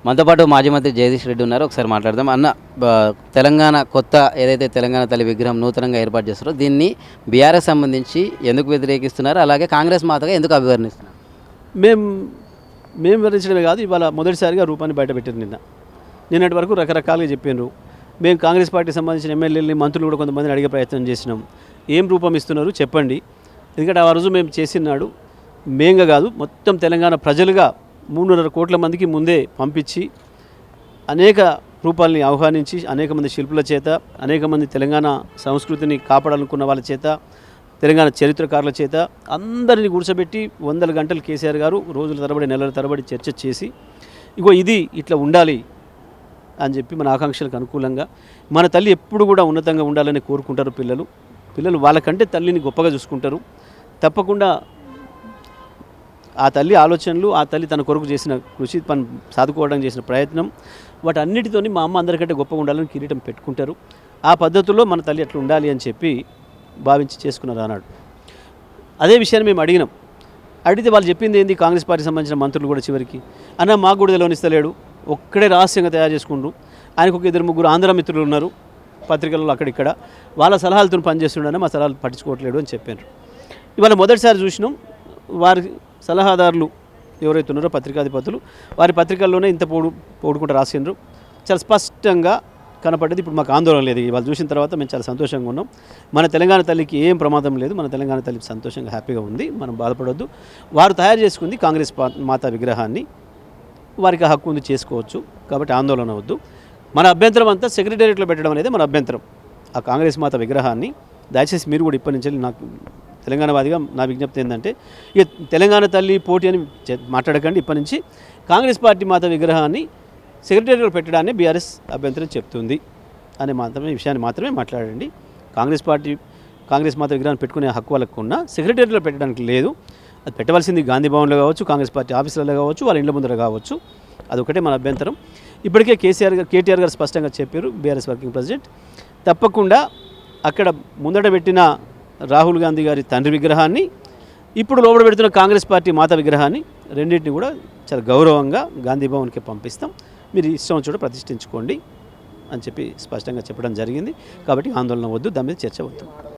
మనతో పాటు మాజీ మంత్రి జగదీష్ రెడ్డి ఉన్నారు. ఒకసారి మాట్లాడదాం. అన్న, తెలంగాణ కొత్త ఏదైతే తెలంగాణ తల్లి విగ్రహం నూతనంగా ఏర్పాటు చేస్తారో దీన్ని బీఆర్ఎస్ సంబంధించి ఎందుకు వ్యతిరేకిస్తున్నారు, అలాగే కాంగ్రెస్ మాతగా ఎందుకు అభివర్ణిస్తున్నారు? మేము మేము వివరించడమే కాదు, ఇవాళ మొదటిసారిగా రూపాన్ని బయటపెట్టారు. నిన్నటి వరకు రకరకాలుగా చెప్పినారు. మేము కాంగ్రెస్ పార్టీకి సంబంధించిన ఎమ్మెల్యేలని, మంత్రులు కూడా కొంతమందిని అడిగే ప్రయత్నం చేసినాం. ఏం రూపం ఇస్తున్నారు చెప్పండి. ఎందుకంటే ఆ రోజు మేము చేసినాడు మేంగా కాదు, మొత్తం తెలంగాణ ప్రజలుగా 3.5 కోట్ల మందికి ముందే పంపించి అనేక రూపాలని ఆహ్వానించి అనేక మంది శిల్పుల చేత, అనేక మంది తెలంగాణ సంస్కృతిని కాపాడాలనుకున్న వాళ్ళ చేత, తెలంగాణ చరిత్రకారుల చేత అందరినీ కూర్చోబెట్టి 100 గంటలు కేసీఆర్ గారు రోజుల తరబడి నెలల తరబడి చర్చ చేసి ఇగో ఇది ఇట్లా ఉండాలి అని చెప్పి మన ఆకాంక్షలకు అనుకూలంగా మన తల్లి ఎప్పుడు కూడా ఉన్నతంగా ఉండాలని కోరుకుంటారు. పిల్లలు వాళ్ళకంటే తల్లిని గొప్పగా చూసుకుంటారు. తప్పకుండా ఆ తల్లి ఆలోచనలు, ఆ తల్లి తన కొరకు చేసిన కృషి, పని సాధుకోవడానికి చేసిన ప్రయత్నం, వాటన్నిటితోని మా అమ్మ అందరికంటే గొప్పగా ఉండాలని కిరీటం పెట్టుకుంటారు. ఆ పద్ధతుల్లో మన తల్లి అట్లా ఉండాలి అని చెప్పి భావించి చేసుకున్నారు ఆనాడు. అదే విషయాన్ని మేము అడిగితే వాళ్ళు చెప్పింది ఏంది, కాంగ్రెస్ పార్టీకి సంబంధించిన మంత్రులు కూడా చివరికి అన్న మాకు కూడా తెలియనిస్తలేడు, ఒక్కడే రహస్యంగా తయారు చేసుకుంటూ, ఆయనకు ఒక 2-3 ఆంధ్ర మిత్రులు ఉన్నారు పత్రికలలో అక్కడిక్కడ, వాళ్ళ సలహాలతో పనిచేస్తుండని మా సలహాలు పట్టించుకోవట్లేడు అని చెప్పారు. ఇవాళ మొదటిసారి చూసినాం వారి సలహాదారులు ఎవరైతే ఉన్నారో పత్రికాధిపతులు, వారి పత్రికల్లోనే ఇంత పోడుకుంటూ రాసిండ్రు. చాలా స్పష్టంగా కనపడ్డది. ఇప్పుడు మాకు ఆందోళన లేదు. వాళ్ళు చూసిన తర్వాత మేము చాలా సంతోషంగా ఉన్నాం. మన తెలంగాణ తల్లికి ఏం ప్రమాదం లేదు, మన తెలంగాణ తల్లి సంతోషంగా హ్యాపీగా ఉంది, మనం బాధపడొద్దు. వారు తయారు చేసుకుంది కాంగ్రెస్ మాతా విగ్రహాన్ని, వారికి హక్కు ఉంది, చేసుకోవచ్చు. కాబట్టి ఆందోళన వద్దు. మన అభ్యంతరం అంతా సెక్రటేరియట్లో పెట్టడం అనేది మన అభ్యంతరం. ఆ కాంగ్రెస్ మాత విగ్రహాన్ని దయచేసి మీరు కూడా ఇప్పటి నుంచి, నాకు తెలంగాణవాదిగా నా విజ్ఞప్తి ఏంటంటే, ఇక తెలంగాణ తల్లి పోటీ అని మాట్లాడకండి. ఇప్పటి నుంచి కాంగ్రెస్ పార్టీ మాత విగ్రహాన్ని సెక్రటేరియట్లో పెట్టడాన్ని బీఆర్ఎస్ అభ్యంతరం చెప్తుంది అనే విషయాన్ని మాత్రమే మాట్లాడండి. కాంగ్రెస్ మాత విగ్రహాన్ని పెట్టుకునే హక్కు వాళ్ళకు ఉన్న సెక్రటేరియట్లో పెట్టడానికి లేదు. అది పెట్టవలసింది గాంధీ భవన్లో కావచ్చు, కాంగ్రెస్ పార్టీ ఆఫీసులలో కావచ్చు, వాళ్ళ ఇండ్ల ముందర కావచ్చు. అదొకటే మన అభ్యంతరం. ఇప్పటికే కేటీఆర్ గారు స్పష్టంగా చెప్పారు, బీఆర్ఎస్ వర్కింగ్ ప్రెసిడెంట్, తప్పకుండా అక్కడ ముందట పెట్టిన రాహుల్ గాంధీ గారి తండ్రి విగ్రహాన్ని, ఇప్పుడు లోపల పెడుతున్న కాంగ్రెస్ పార్టీ మాత విగ్రహాన్ని, రెండింటిని కూడా చాలా గౌరవంగా గాంధీ భవన్కి పంపిస్తాం, మీరు ఇష్టం చోట ప్రతిష్ఠించుకోండి అని చెప్పి స్పష్టంగా చెప్పడం జరిగింది. కాబట్టి ఆందోళన వద్దు, దాని మీద చర్చ వద్దు.